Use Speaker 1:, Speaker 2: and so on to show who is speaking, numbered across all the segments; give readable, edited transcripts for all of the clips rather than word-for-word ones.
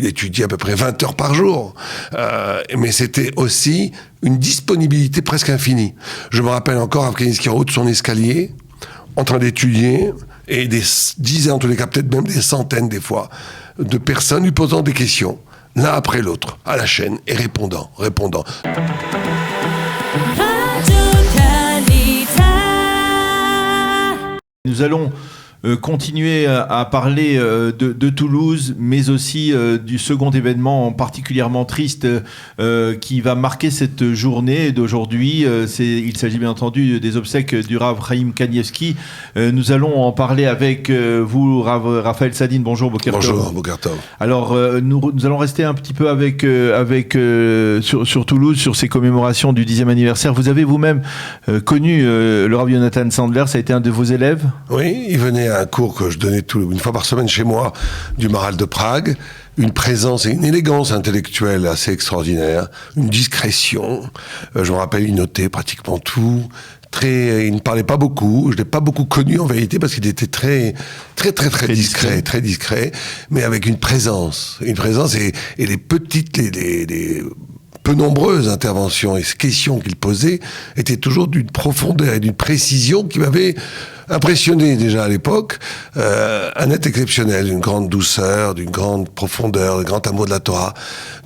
Speaker 1: Il étudiait à peu près 20 heures par jour. Mais c'était aussi une disponibilité presque infinie. Je me rappelle encore Rav Kanievski en haut de son escalier, en train d'étudier, et des dizaines, en tous les cas, peut-être même des centaines des fois, de personnes lui posant des questions, l'un après l'autre, à la chaîne, et répondant.
Speaker 2: Nous allons continuer à parler de Toulouse, mais aussi du second événement particulièrement triste qui va marquer cette journée d'aujourd'hui. Il s'agit bien entendu des obsèques du Rav Chaim Kanievski. Nous allons en parler avec vous, Rav Raphaël Sadine. Bonjour, Boker Tov.
Speaker 1: Bonjour, Boker Tov.
Speaker 2: Alors, nous allons rester un petit peu sur Toulouse, sur ces commémorations du 10e anniversaire. Vous avez vous-même connu le Rav Jonathan Sandler, ça a été un de vos élèves?
Speaker 1: Oui, il venait à un cours que je donnais une fois par semaine chez moi, du Maral de Prague, une présence et une élégance intellectuelle assez extraordinaire, une discrétion. Je me rappelle, il notait pratiquement tout. Il ne parlait pas beaucoup. Je l'ai pas beaucoup connu en vérité parce qu'il était très discret, mais avec une présence et les petites, les peu nombreuses interventions et questions qu'il posait étaient toujours d'une profondeur et d'une précision qui m'avait impressionné déjà à l'époque. Un être exceptionnel, d'une grande douceur, d'une grande profondeur, d'un grand amour de la Torah,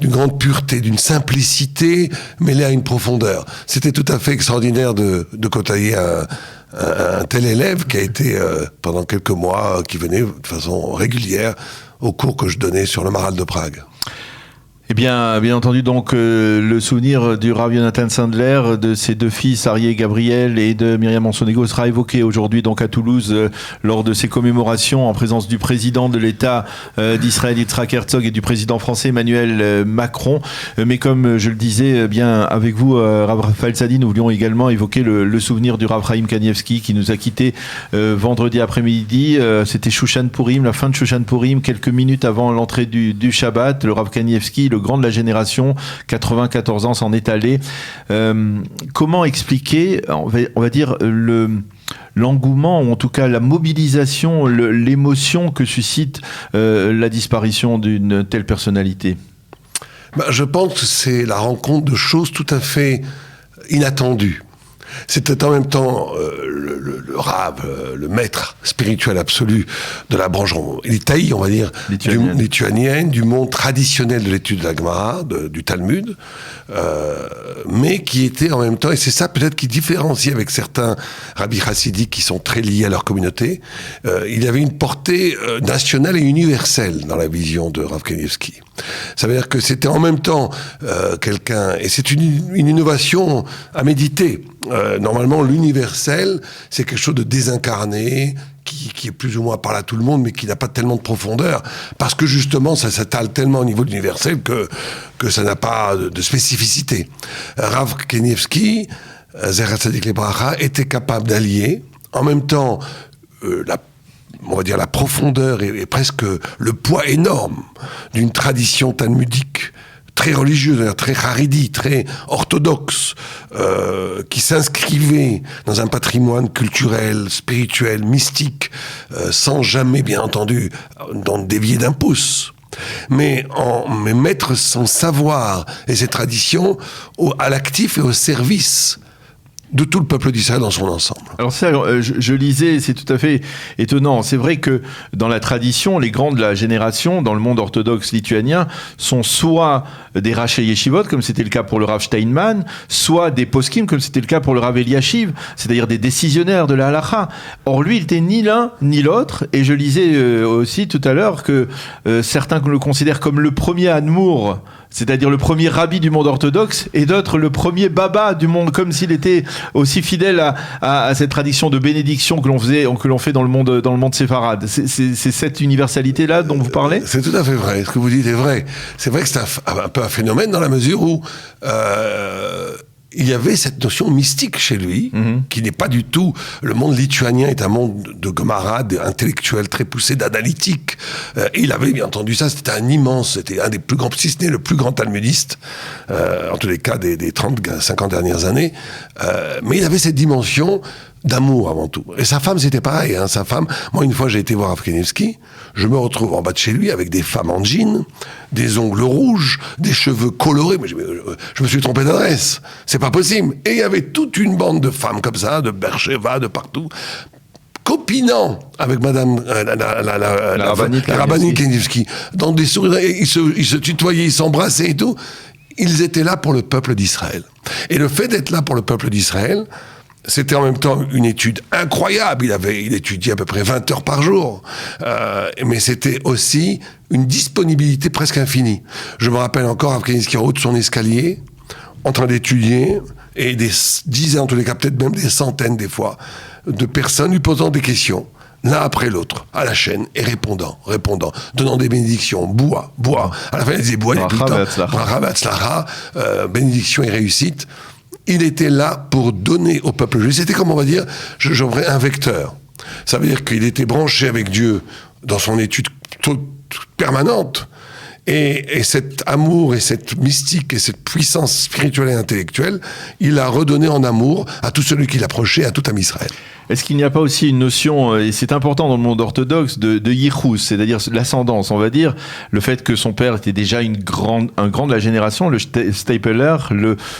Speaker 1: d'une grande pureté, d'une simplicité mêlée à une profondeur. C'était tout à fait extraordinaire de côtoyer un tel élève qui a été pendant quelques mois, qui venait de façon régulière au cours que je donnais sur le Maral de Prague.
Speaker 2: Eh bien entendu, donc, le souvenir du Rav Jonathan Sandler, de ses deux fils, Arié Gabriel et de Myriam Monsonego, sera évoqué aujourd'hui donc à Toulouse lors de ces commémorations en présence du président de l'État d'Israël, Yitzhak Herzog, et du président français Emmanuel Macron. Mais comme je le disais, bien avec vous, Rav Raphaël Sadine, nous voulions également évoquer le souvenir du Rav Chaim Kanievski qui nous a quittés vendredi après-midi. C'était Shushan Purim, la fin de Shushan Purim, quelques minutes avant l'entrée du Shabbat. Le Rav Kanievski, le grand de la génération, 94 ans, s'en est allé. Comment expliquer, on va dire, l'engouement, ou en tout cas la mobilisation, l'émotion que suscite la disparition d'une telle personnalité?
Speaker 1: Je pense que c'est la rencontre de choses tout à fait inattendues. C'était en même temps le Rav, le maître spirituel absolu de la branche litaï, on va dire, lituanienne, du monde traditionnel de l'étude de la Gemara, du Talmud, mais qui était en même temps, et c'est ça peut-être qui différencie avec certains rabbis chassidiques qui sont très liés à leur communauté, il y avait une portée nationale et universelle dans la vision de Rav Kanievski. Ça veut dire que c'était en même temps quelqu'un, et c'est une innovation à méditer. Normalement, l'universel, c'est quelque chose de désincarné, qui est plus ou moins par là tout le monde, mais qui n'a pas tellement de profondeur, parce que justement, ça s'étale tellement au niveau de l'universel que ça n'a pas de spécificité. Rav Kanievski, Zecher Tzadik Lebracha, était capable d'allier, en même temps, on va dire la profondeur et presque le poids énorme d'une tradition talmudique très religieuse, d'ailleurs très haridi, très orthodoxe, qui s'inscrivait dans un patrimoine culturel, spirituel, mystique, sans jamais, bien entendu, dévier d'un pouce. Mais mettre son savoir et ses traditions à l'actif et au service de tout le peuple d'Israël dans son ensemble.
Speaker 2: Alors ça, je lisais, c'est tout à fait étonnant. C'est vrai que dans la tradition, les grands de la génération, dans le monde orthodoxe lituanien, sont soit des rachei yeshivot, comme c'était le cas pour le Rav Steinman, soit des poskim, comme c'était le cas pour le Rav Eliashiv, c'est-à-dire des décisionnaires de la halakha. Or lui, il était ni l'un ni l'autre, et je lisais aussi tout à l'heure que certains le considèrent comme le premier admour, c'est-à-dire le premier rabbi du monde orthodoxe, et d'autres le premier baba du monde, comme s'il était aussi fidèle à cette tradition de bénédiction que l'on fait dans le monde séfarade. C'est cette universalité-là dont vous parlez?
Speaker 1: C'est tout à fait vrai. Ce que vous dites est vrai. C'est vrai que c'est un peu un phénomène dans la mesure où il y avait cette notion mystique chez lui, qui n'est pas du tout... Le monde lituanien est un monde de Gemara, intellectuel, très poussé, d'analytique. Et il avait bien entendu ça, c'était un des plus grands, si ce n'est le plus grand talmudiste, en tous les cas des 30, 50 dernières années. Mais il avait cette dimension d'amour avant tout. Et sa femme, c'était pareil. Hein. Sa femme, moi, une fois, j'ai été voir Rav Kanievski, je me retrouve en bas de chez lui avec des femmes en jean, des ongles rouges, des cheveux colorés. Mais je me suis trompé d'adresse. C'est pas possible. Et il y avait toute une bande de femmes comme ça, de Beersheva, de partout, copinant avec madame la Rabbani Kanievski, dans des sourires, ils se tutoyaient, ils s'embrassaient et tout. Ils étaient là pour le peuple d'Israël. Et le fait d'être là pour le peuple d'Israël, c'était en même temps une étude incroyable. Il étudiait à peu près 20 heures par jour. Mais c'était aussi une disponibilité presque infinie. Je me rappelle encore Rav Kanievski en haut de son escalier, en train d'étudier, et des dizaines, en tous les cas, peut-être même des centaines des fois, de personnes lui posant des questions, l'un après l'autre, à la chaîne, et répondant, donnant des bénédictions, bois. À la fin, il disait bois, il y a tout le temps. Bracha v'atzlacha, bénédiction et réussite. Il était là pour donner au peuple juif. C'était, comme on va dire, j'aurais un vecteur. Ça veut dire qu'il était branché avec Dieu dans son étude permanente. Et cet amour et cette mystique et cette puissance spirituelle et intellectuelle, il l'a redonné en amour à tout celui qui l'approchait, à tout Am Israël.
Speaker 2: Est-ce qu'il n'y a pas aussi une notion, et c'est important dans le monde orthodoxe, de yichus, c'est-à-dire l'ascendance, on va dire, le fait que son père était déjà un grand de la génération, le Stapler,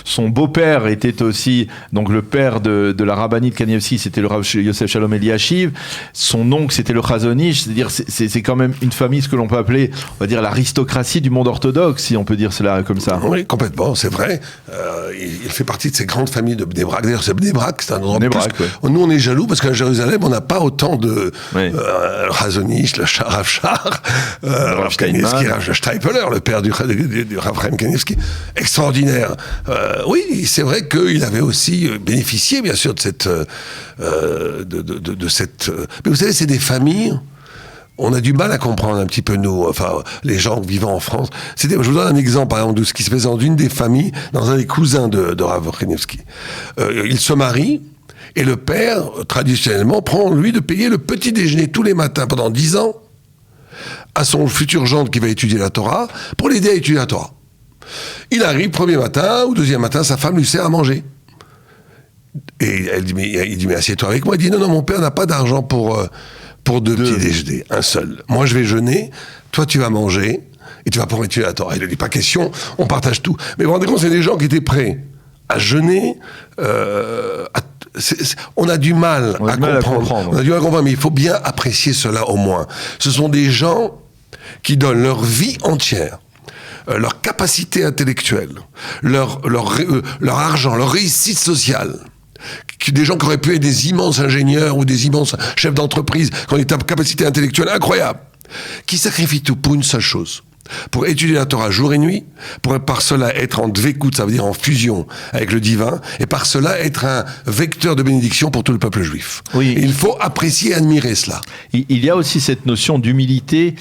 Speaker 2: son beau-père était aussi donc le père de la rabbinite Kanievski, c'était le Rav Yosef Shalom Eliashiv, son oncle c'était le Chazon Ish, c'est-à-dire c'est quand même une famille, ce que l'on peut appeler, on va dire, l'aristocratie du monde orthodoxe, si on peut dire cela comme ça.
Speaker 1: Oui, complètement, c'est vrai. Il fait partie de ces grandes familles de Bnei Brak. D'ailleurs, c'est Bnei Brak, c'est un endroit plus... Ouais. Nous, on est jaloux parce qu'à Jérusalem, on n'a pas autant de Chazon Ish, le Rav Shar, Rav Kanievski, Rav Stapler, le père du Rav Chaim Kanievski, extraordinaire. Oui, c'est vrai qu'il avait aussi bénéficié, bien sûr, de cette... Mais vous savez, c'est des familles... On a du mal à comprendre un petit peu, nous, enfin, les gens vivant en France. Je vous donne un exemple, par exemple, de ce qui se faisait dans une des familles, dans un des cousins de Rav Kanievski. Il se marie, et le père, traditionnellement, prend, lui, de payer le petit déjeuner tous les matins pendant 10 ans à son futur gendre qui va étudier la Torah, pour l'aider à étudier la Torah. Il arrive, premier matin ou deuxième matin, sa femme lui sert à manger. Et il dit, mais assieds-toi avec moi. Il dit, non, mon père n'a pas d'argent pour deux petits déjeuners, un seul. Moi, je vais jeûner, toi, tu vas manger, et tu vas pouvoir étudier la Torah. Il ne dit pas question, on partage tout. Mais vous vous rendez compte, c'est des gens qui étaient prêts à jeûner, on a du mal à comprendre. On a du mal à comprendre, mais il faut bien apprécier cela au moins. Ce sont des gens qui donnent leur vie entière, leur capacité intellectuelle, leur argent, leur réussite sociale. Des gens qui auraient pu être des immenses ingénieurs ou des immenses chefs d'entreprise, qui ont des capacités intellectuelles incroyables, qui sacrifient tout pour une seule chose, pour étudier la Torah jour et nuit, pour par cela être en dvekout, ça veut dire en fusion avec le divin, et par cela être un vecteur de bénédiction pour tout le peuple juif. Oui. Il faut apprécier et admirer cela.
Speaker 2: Il y a aussi cette notion d'humilité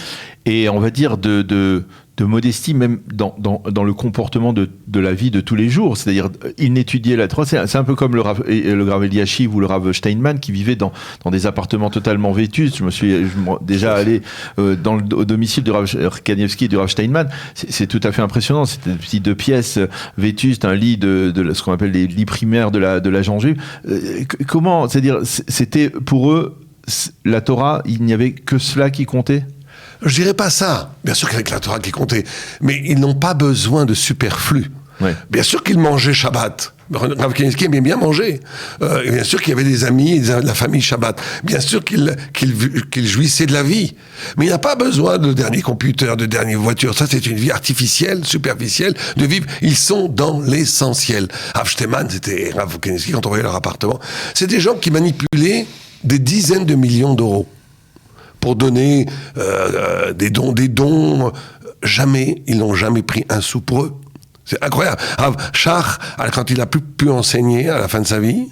Speaker 2: et on va dire de modestie même dans le comportement de la vie de tous les jours. C'est-à-dire, il n'étudiait la Torah. C'est un peu comme le Rav Eliashiv ou le Rav Steinman qui vivaient dans des appartements totalement vétustes. Je me suis déjà allé au domicile du Rav Kanievski et du Rav Steinman. C'est tout à fait impressionnant. C'était des petites 2 pièces vétustes, un lit de ce qu'on appelle les lits primaires de la gente juive. Comment, c'est-à-dire, c'était pour eux, la Torah, il n'y avait que cela qui comptait?
Speaker 1: Je dirais pas ça. Bien sûr qu'avec la Torah qui comptait. Mais ils n'ont pas besoin de superflu. Ouais. Bien sûr qu'ils mangeaient Shabbat. Rav Kanievski aimait bien manger. Bien sûr qu'il y avait des amis, de la famille Shabbat. Bien sûr qu'il jouissait de la vie. Mais il n'a pas besoin de dernier computer, de dernière voiture. Ça, c'est une vie artificielle, superficielle, de vivre. Ils sont dans l'essentiel. Rav Steinman, c'était Rav Kanievski, quand on voyait leur appartement. C'est des gens qui manipulaient des dizaines de millions d'euros pour donner des dons. Jamais, ils n'ont jamais pris un sou pour eux. C'est incroyable. Shach, quand il n'a plus pu enseigner à la fin de sa vie,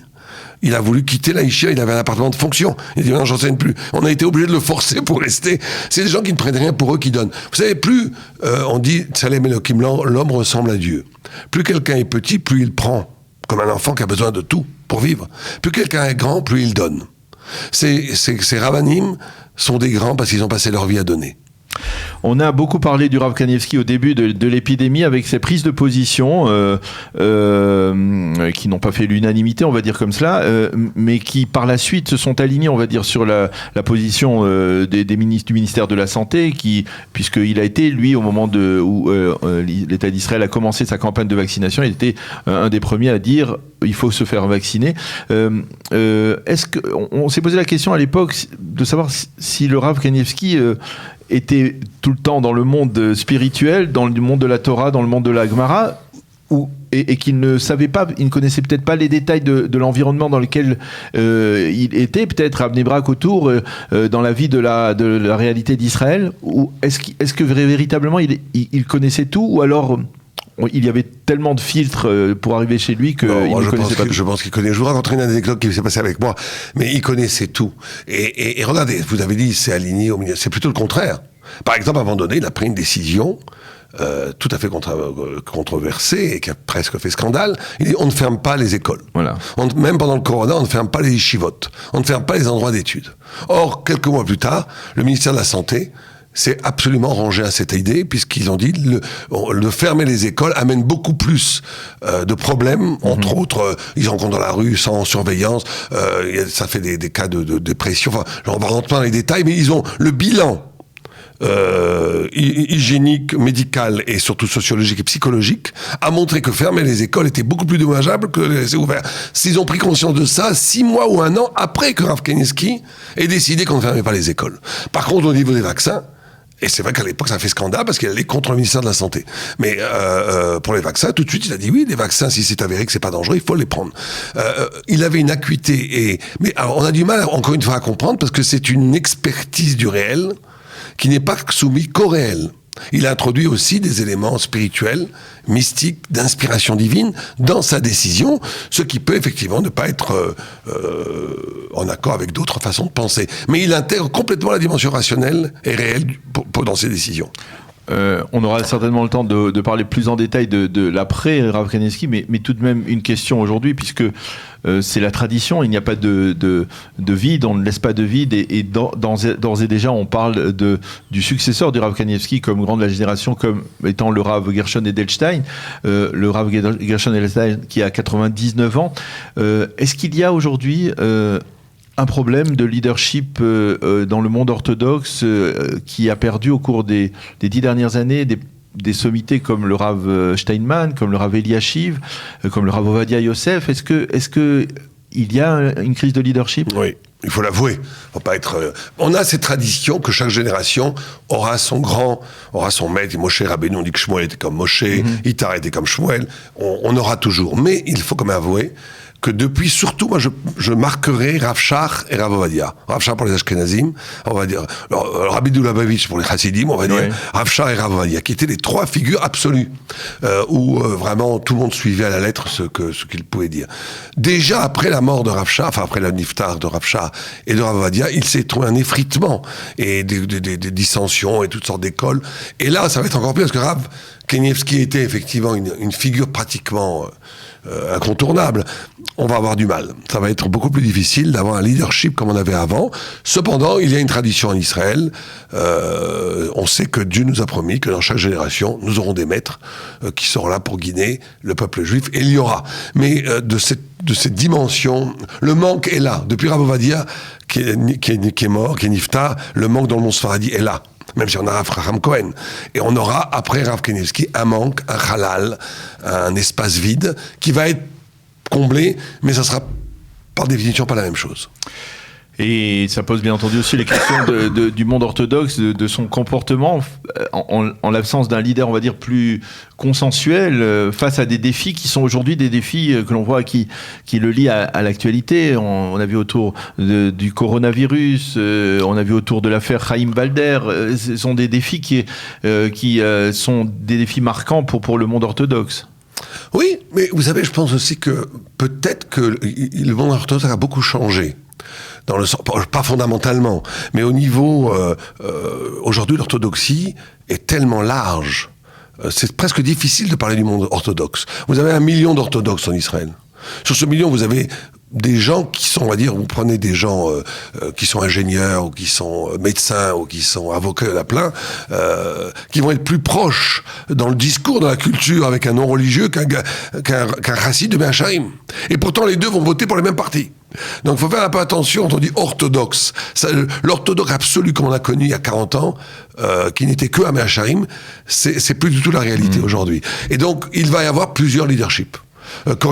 Speaker 1: il a voulu quitter la Yeshiva, il avait un appartement de fonction. Il dit, non, j'enseigne plus. On a été obligé de le forcer pour rester. C'est des gens qui ne prennent rien pour eux, qui donnent. Vous savez, plus on dit, Tsalem Elohim, l'homme ressemble à Dieu. Plus quelqu'un est petit, plus il prend, comme un enfant qui a besoin de tout pour vivre. Plus quelqu'un est grand, plus il donne. Ces rabbanim sont des grands parce qu'ils ont passé leur vie à donner.
Speaker 2: On a beaucoup parlé du Rav Kanievski au début de l'épidémie avec ses prises de position qui n'ont pas fait l'unanimité, on va dire comme cela, mais qui par la suite se sont alignés, on va dire, sur la position du ministère de la Santé, puisqu'il a été, lui, au moment où l'État d'Israël a commencé sa campagne de vaccination, il était un des premiers à dire il faut se faire vacciner. Est-ce qu'on s'est posé la question à l'époque de savoir si le Rav Kanievski était tout le temps dans le monde spirituel, dans le monde de la Torah, dans le monde de la Gemara, et qu'il ne savait pas, il ne connaissait peut-être pas les détails de l'environnement dans lequel il était, peut-être à Bnei Brak autour, dans la vie de la réalité d'Israël, ou est-ce que véritablement il connaissait tout, ou alors il y avait tellement de filtres pour arriver chez lui qu'il ne connaissait pas tout. Je
Speaker 1: pense qu'il connaît. Je vous raconterai une anecdote qui s'est passée avec moi, mais il connaissait tout. Et regardez, vous avez dit c'est aligné au milieu. C'est plutôt le contraire. Par exemple, à un moment donné, il a pris une décision tout à fait controversée et qui a presque fait scandale. Il dit on ne ferme pas les écoles. Voilà. Même pendant le corona, on ne ferme pas les yeshivot. On ne ferme pas les endroits d'études. Or, quelques mois plus tard, le ministère de la Santé s'est absolument rangé à cette idée, puisqu'ils ont dit le fermer les écoles amène beaucoup plus de problèmes, entre autres, ils rencontrent dans la rue sans surveillance, ça fait des cas de dépression, enfin, on va rentrer dans les détails, mais ils ont le bilan hygiénique, médical et surtout sociologique et psychologique a montré que fermer les écoles était beaucoup plus dommageable que les laisser ouvertes. S'ils ont pris conscience de ça 6 mois ou 1 an après que Rav Kanievski ait décidé qu'on ne fermait pas les écoles. Par contre, au niveau des vaccins, et c'est vrai qu'à l'époque, ça fait scandale parce qu'il allait contre le ministère de la Santé. Mais pour les vaccins, tout de suite, il a dit oui, les vaccins, si c'est avéré que c'est pas dangereux, il faut les prendre. Il avait une acuité. Mais alors, on a du mal, encore une fois, à comprendre parce que c'est une expertise du réel qui n'est pas soumise qu'au réel. Il a introduit aussi des éléments spirituels, mystiques, d'inspiration divine dans sa décision, ce qui peut effectivement ne pas être en accord avec d'autres façons de penser. Mais il intègre complètement la dimension rationnelle et réelle dans ses décisions.
Speaker 2: On aura certainement le temps de parler plus en détail de l'après Rav Kanievski, mais tout de même une question aujourd'hui, puisque c'est la tradition, il n'y a pas de vide, on ne laisse pas de vide, et d'ores et déjà on parle du successeur du Rav Kanievski comme grand de la génération, comme étant le Rav Gershon Edelstein, le Rav Gershon Edelstein qui a 99 ans. Est-ce qu'il y a aujourd'hui un problème de leadership dans le monde orthodoxe qui a perdu au cours des 10 dernières années des sommités comme le Rav Steinman, comme le Rav Eliashiv, comme le Rav Ovadia Yosef. Est-ce que il y a une crise de leadership ?
Speaker 1: Oui. Il faut l'avouer. Faut pas être. On a cette tradition que chaque génération aura son maître. Moshe Rabbeinu, on dit que Shmuel était comme Moshe, Itar était comme Shmuel. On aura toujours. Mais il faut quand même avouer que depuis, surtout, moi, je marquerai Rav Shach et Rav Ovadia. Rav Shach pour les Ashkenazim, on va dire, Rabbi Lubavitch pour les Chassidim, on va dire, Rav Shach et Rav Ovadia, qui étaient les 3 figures absolues, où vraiment tout le monde suivait à la lettre ce qu'il pouvait dire. Déjà, après la mort de Rav Shach, enfin, après la niftar de Rav Shach et de Rav Ovadia, il s'est trouvé un effritement, et des dissensions, et toutes sortes d'écoles. Et là, ça va être encore pire, parce que Rav Kanievski était effectivement une figure pratiquement incontournable. On va avoir du mal. Ça va être beaucoup plus difficile d'avoir un leadership comme on avait avant. Cependant, il y a une tradition en Israël. On sait que Dieu nous a promis que dans chaque génération, nous aurons des maîtres qui seront là pour guider le peuple juif. Et il y aura. Mais de cette dimension, le manque est là. Depuis Rav Ovadia, qui est mort, qui est niftar, le manque dans le monde sfaradi est là. Même si on a Rav Chacham Cohen. Et on aura, après Rav Kanievski, un manque, un halal, un espace vide, qui va être comblé, mais ça sera par définition pas la même chose.
Speaker 2: Et ça pose bien entendu aussi les questions du monde orthodoxe, de son comportement, en l'absence d'un leader, on va dire, plus consensuel, face à des défis qui sont aujourd'hui des défis que l'on voit qui le lient à l'actualité. On a vu autour du coronavirus, on a vu autour de l'affaire Chaim Balder. Ce sont des défis qui sont des défis marquants pour le monde orthodoxe.
Speaker 1: Oui, mais vous savez, je pense aussi que peut-être que le monde orthodoxe a beaucoup changé. Pas fondamentalement, mais au niveau... aujourd'hui, l'orthodoxie est tellement large. C'est presque difficile de parler du monde orthodoxe. Vous avez 1 million d'orthodoxes en Israël. Sur ce million, vous avez des gens qui sont, on va dire, vous prenez des gens qui sont ingénieurs ou qui sont médecins ou qui sont avocats à la plein, qui vont être plus proches dans le discours, dans la culture avec un non-religieux qu'un chassid de Me'acharim. Et pourtant, les deux vont voter pour les mêmes partis. Donc il faut faire un peu attention quand on dit orthodoxe. L'orthodoxe absolu qu'on a connu il y a 40 ans, qui n'était que à Me'acharim, c'est plus du tout la réalité aujourd'hui. Et donc il va y avoir plusieurs leaderships.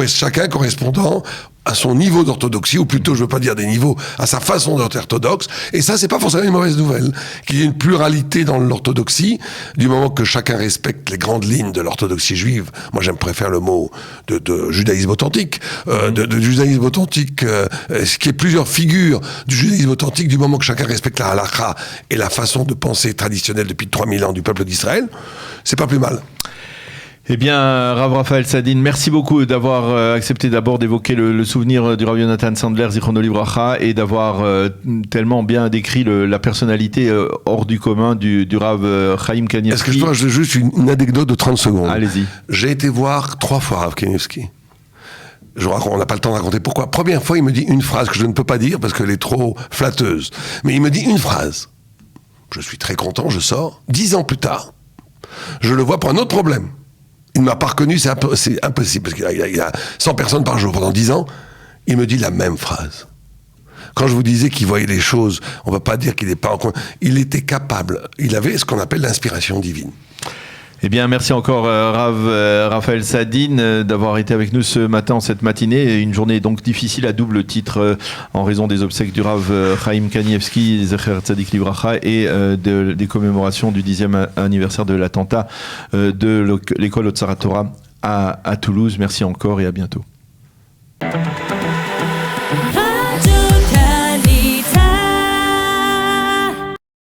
Speaker 1: Chacun correspondant à son niveau d'orthodoxie, ou plutôt, je veux pas dire des niveaux, à sa façon d'être orthodoxe. Et ça, c'est pas forcément une mauvaise nouvelle. Qu'il y ait une pluralité dans l'orthodoxie, du moment que chacun respecte les grandes lignes de l'orthodoxie juive. Moi, préfère le mot de judaïsme authentique, de judaïsme authentique, ce qui est plusieurs figures du judaïsme authentique, du moment que chacun respecte la halakha et la façon de penser traditionnelle depuis 3000 ans du peuple d'Israël, c'est pas plus mal.
Speaker 2: Eh bien, Rav Raphaël Sadine, merci beaucoup d'avoir accepté d'abord d'évoquer le souvenir du Rav Yonatan Sandler, Zichrono Livracha, et d'avoir tellement bien décrit la personnalité hors du commun du Rav Chaim Kanievski.
Speaker 1: Est-ce que je dois juste une anecdote de 30 secondes?
Speaker 2: Allez-y.
Speaker 1: J'ai été voir 3 fois Rav Kanievski. On n'a pas le temps de raconter pourquoi. Première fois, il me dit une phrase que je ne peux pas dire parce qu'elle est trop flatteuse. Mais il me dit une phrase. Je suis très content, je sors. 10 ans plus tard, je le vois pour un autre problème. Il ne m'a pas reconnu, c'est impossible, parce qu'il y a 100 personnes par jour pendant 10 ans. Il me dit la même phrase. Quand je vous disais qu'il voyait les choses, on ne va pas dire qu'il n'est pas en... Il était capable, il avait ce qu'on appelle l'inspiration divine.
Speaker 2: Eh bien, merci encore Rav Raphaël Sadine d'avoir été avec nous ce matin, en cette matinée. Une journée donc difficile à double titre en raison des obsèques du Rav Chaim Kanievski, Zecher Tzadik Livracha, et des commémorations du 10e anniversaire de l'attentat de l'école Otsara Torah à Toulouse. Merci encore et à bientôt.